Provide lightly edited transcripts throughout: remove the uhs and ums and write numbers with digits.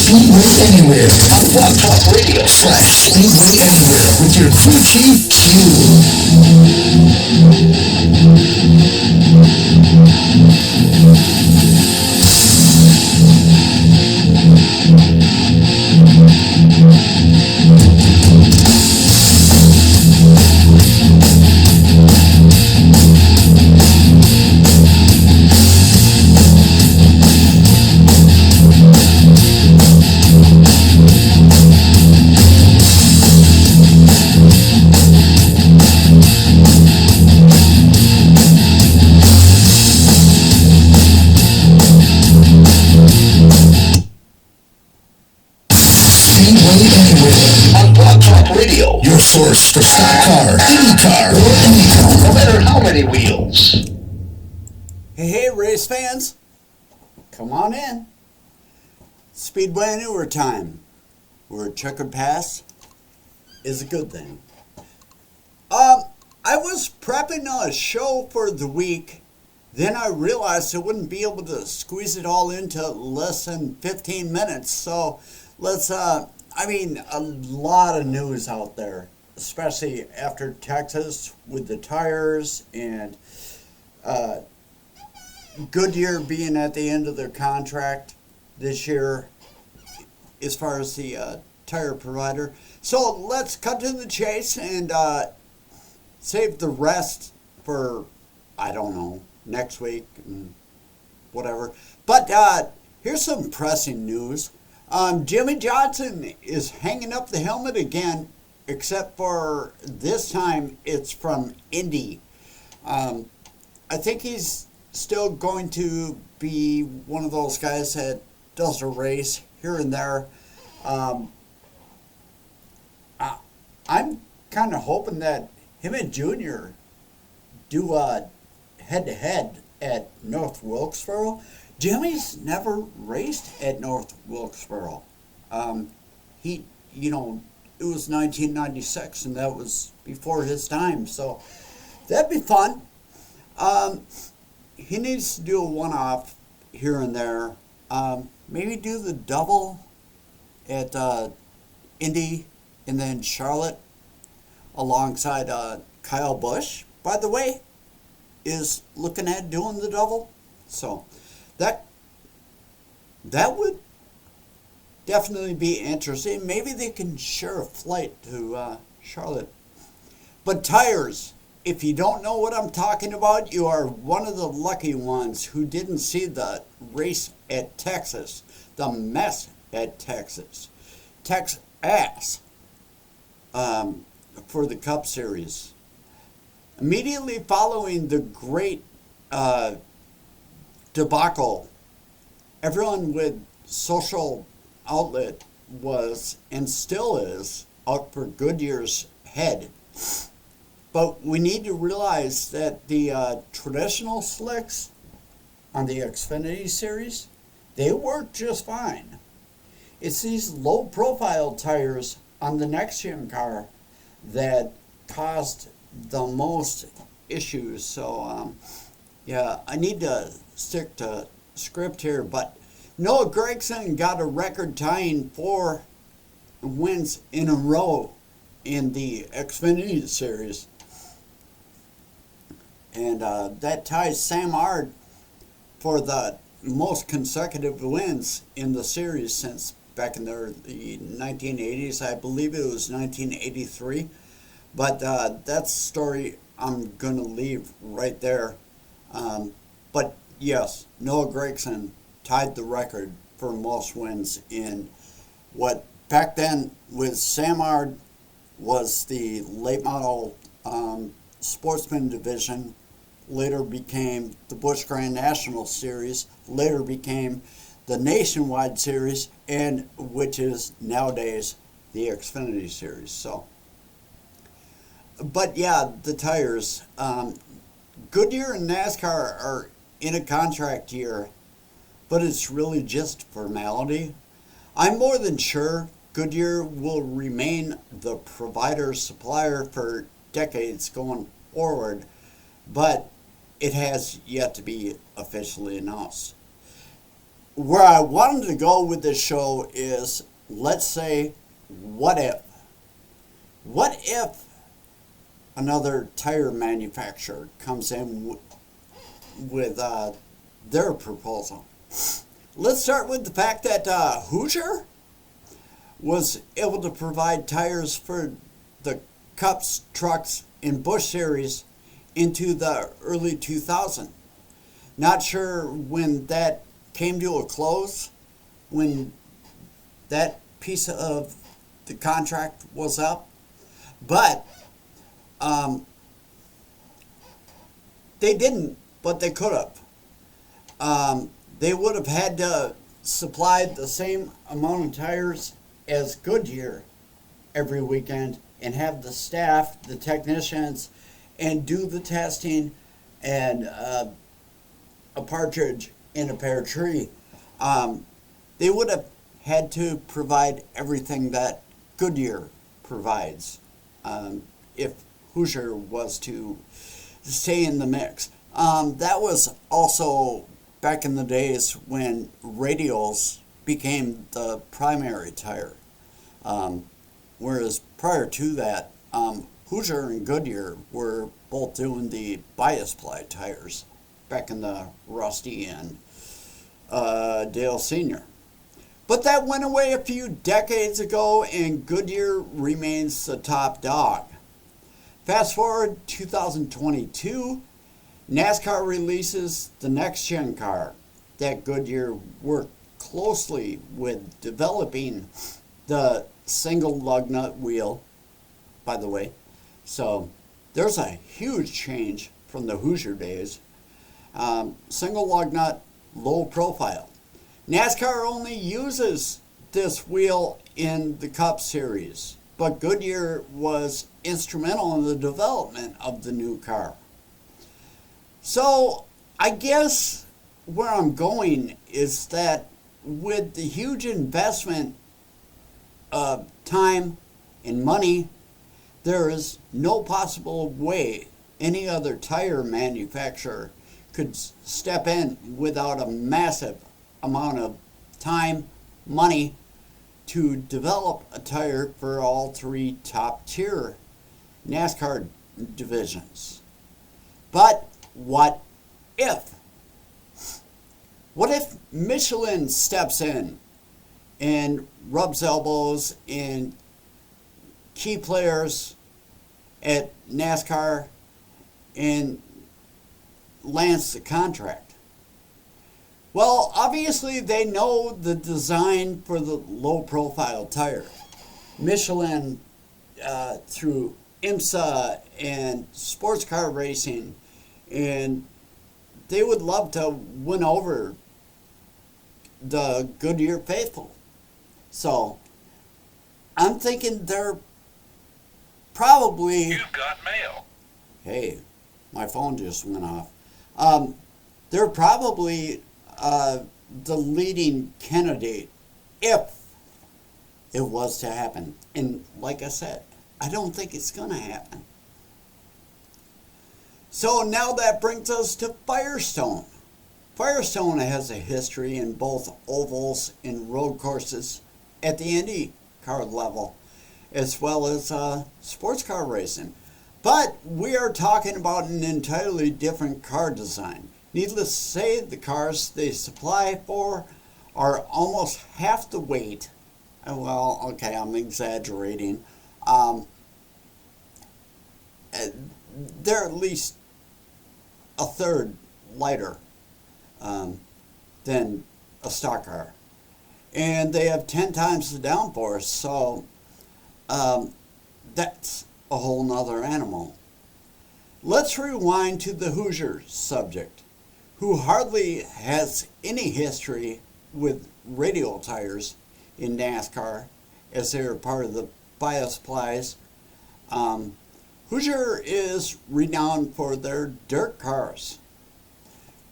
Speedway Anywhere on Blog Talk Radio /Speedway Anywhere with your crew chief, Q. Speedway Anywhere on Blog Talk Radio, your source for stock car, any car, or any car, no matter how many wheels. Hey, race fans, come on in. Speedway Anywhere time, where checkered pass is a good thing. I was prepping a show for the week, then I realized I wouldn't be able to squeeze it all into less than 15 minutes, so let's, a lot of news out there, especially after Texas with the tires and Goodyear being at the end of their contract this year as far as the tire provider. So let's cut to the chase and save the rest for, I don't know, next week and whatever. But here's some pressing news. Jimmy Johnson is hanging up the helmet again, except for this time it's from Indy. I think he's still going to be one of those guys that does a race here and there. I'm kind of hoping that him and Junior do head-to-head at North Wilkesboro. Jimmy's never raced at North Wilkesboro. It was 1996, and that was before his time, so that'd be fun. He needs to do a one-off here and there. Maybe do the double at Indy and then Charlotte alongside Kyle Busch, by the way, is looking at doing the double. So that would definitely be interesting. Maybe they can share a flight to Charlotte. But tires, if you don't know what I'm talking about, you are one of the lucky ones who didn't see the race at Texas, the mess at Texas. Texas for the Cup Series. Immediately following the great debacle, everyone with social outlet was, and still is, out for Goodyear's head. But we need to realize that the traditional slicks on the Xfinity Series, they work just fine. It's these low-profile tires on the next-gen car that caused the most issues. So, I need to stick to script here, but Noah Gragson got a record-tying 4 wins in a row in the Xfinity Series. And that ties Sam Ard for the most consecutive wins in the series since back in the 1980s. I believe it was 1983. But that's a story I'm going to leave right there. But yes, Noah Gragson tied the record for most wins in what back then with Sam Ard was the late model sportsman division, later became the Busch Grand National Series, later became the Nationwide Series, and which is nowadays the Xfinity Series. So, but yeah, the tires. Goodyear and NASCAR are in a contract year, but it's really just formality. I'm more than sure Goodyear will remain the provider supplier for decades going forward, but it has yet to be officially announced. where I wanted to go with this show is, let's say, what if? What if another tire manufacturer comes in with their proposal? Let's start with the fact that Hoosier was able to provide tires for the Cups, trucks, and Busch series into the early 2000s. Not sure when that came to a close, when that piece of the contract was up, but they didn't, but they could have. They would have had to supply the same amount of tires as Goodyear every weekend and have the staff, the technicians, and do the testing and a partridge in a pear tree. They would have had to provide everything that Goodyear provides if Hoosier was to stay in the mix. That was also back in the days when radials became the primary tire. Whereas prior to that, Hoosier and Goodyear were both doing the bias ply tires back in the Rusty and Dale Sr. But that went away a few decades ago, and Goodyear remains the top dog. Fast forward 2022, NASCAR releases the next gen car that Goodyear worked closely with developing the single lug nut wheel, by the way. So there's a huge change from the Hoosier days. Single lug nut, low profile. NASCAR only uses this wheel in the Cup Series, but Goodyear was instrumental in the development of the new car. So I guess where I'm going is that with the huge investment of time and money, there is no possible way any other tire manufacturer could step in without a massive amount of time, money to develop a tire for all three top tier NASCAR divisions. But what if? What if Michelin steps in and rubs elbows in key players at NASCAR and lands the contract? Well, obviously they know the design for the low-profile tire. Michelin, through IMSA and sports car racing, and they would love to win over the Goodyear faithful. So I'm thinking they're probably... You've got mail. Hey, my phone just went off. They're probably the leading candidate if it was to happen. And like I said, I don't think it's going to happen. So now that brings us to Firestone. Firestone has a history in both ovals and road courses at the IndyCar level, as well as sports car racing. But we are talking about an entirely different car design. Needless to say, the cars they supply for are almost half the weight. Well, okay, I'm exaggerating. They're at least a third lighter than a stock car. And they have 10 times the downforce, so that's a whole nother animal. Let's rewind to the Hoosier subject, who hardly has any history with radial tires in NASCAR, as they are part of the bias plies. Hoosier is renowned for their dirt cars.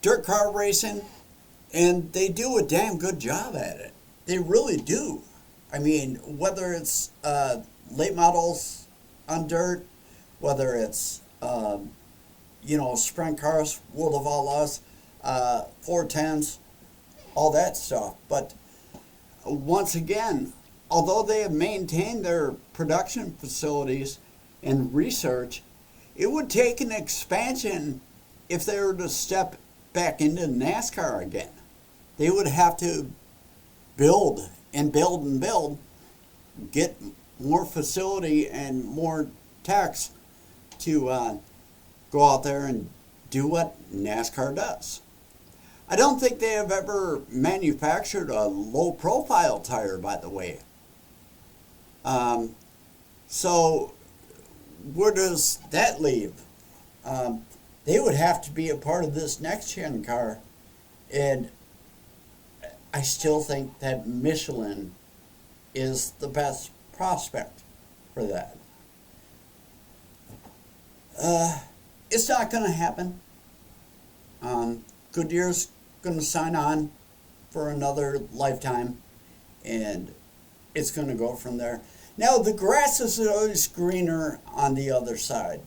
Dirt car racing, and they do a damn good job at it. They really do. I mean, whether it's late models on dirt, whether it's, sprint cars, World of Outlaws, 410s, all that stuff. But once again, although they have maintained their production facilities and research, it would take an expansion if they were to step back into NASCAR again. They would have to build and build and build, get more facility and more techs to go out there and do what NASCAR does. I don't think they have ever manufactured a low-profile tire, by the way. So where does that leave? They would have to be a part of this next-gen car, and I still think that Michelin is the best prospect for that. It's not going to happen. Goodyear's going to sign on for another lifetime, and it's going to go from there. Now, the grass is always greener on the other side.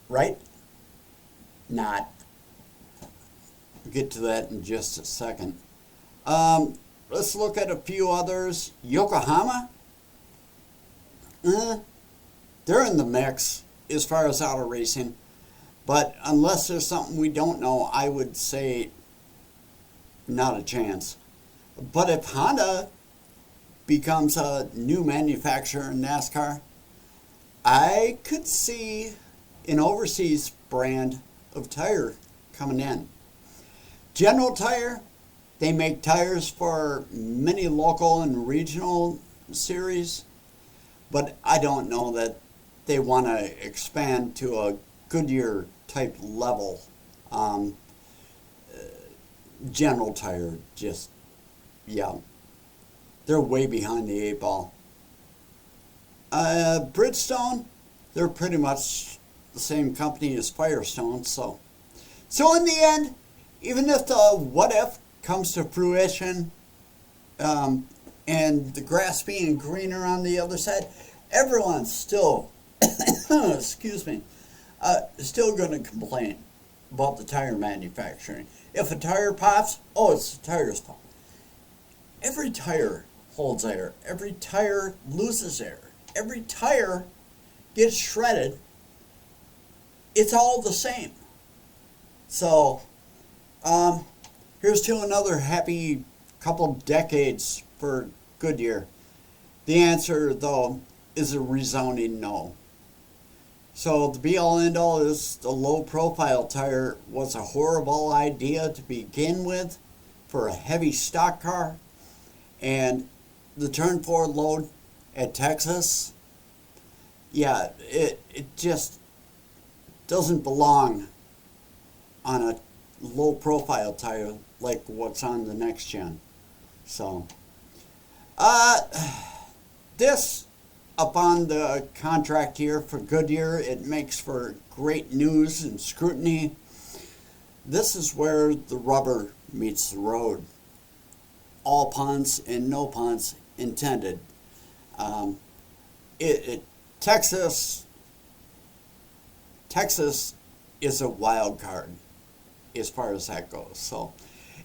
Right? Not. We'll get to that in just a second. Let's look at a few others. Yokohama. They're in the mix as far as auto racing. But unless there's something we don't know, I would say not a chance. But if Honda becomes a new manufacturer in NASCAR, I could see an overseas brand of tire coming in. General Tire, they make tires for many local and regional series, but I don't know that they want to expand to a Goodyear type level. General Tire, just, yeah, they're way behind the 8-ball. Bridgestone, they're pretty much the same company as Firestone. So in the end, even if the what if comes to fruition, and the grass being greener on the other side, everyone's still, excuse me, still going to complain about the tire manufacturing. If a tire pops, oh, it's the tire's fault. Every tire holds air. Every tire loses air. Every tire gets shredded. It's all the same. So, here's to another happy couple decades for Goodyear. The answer, though, is a resounding no. So the be-all end-all is the low-profile tire was a horrible idea to begin with for a heavy stock car. And the turn-forward load at Texas, yeah, it just doesn't belong on a low-profile tire like what's on the next gen. So, this up on the contract here for Goodyear, it makes for great news and scrutiny. This is where the rubber meets the road. All puns and no puns intended. Texas is a wild card as far as that goes. So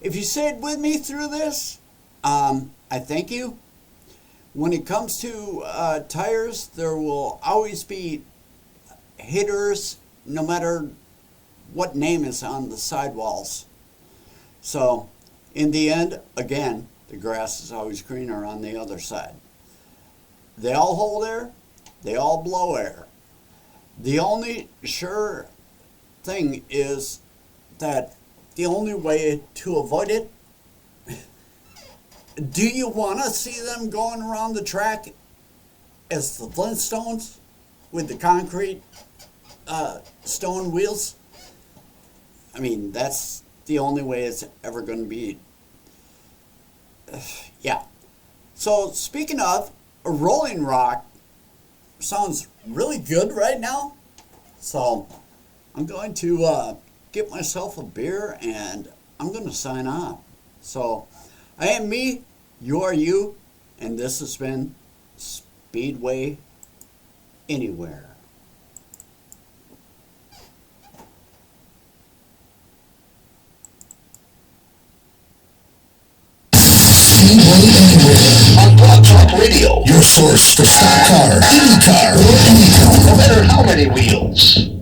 if you stayed with me through this, I thank you. When it comes to tires, there will always be haters, no matter what name is on the sidewalls. So in the end, again, the grass is always greener on the other side. They all hold air. They all blow air. The only sure thing is that the only way to avoid it, do you want to see them going around the track as the Flintstones with the concrete stone wheels? I mean, that's the only way it's ever going to be. Yeah. So speaking of, a Rolling Rock sounds really good right now. So I'm going to get myself a beer and I'm going to sign off. So I am me, you are you, and this has been Speedway Anywhere. Speedway Anywhere on Blog Talk Radio, your source for stock car, any car, or any car, no matter how many wheels.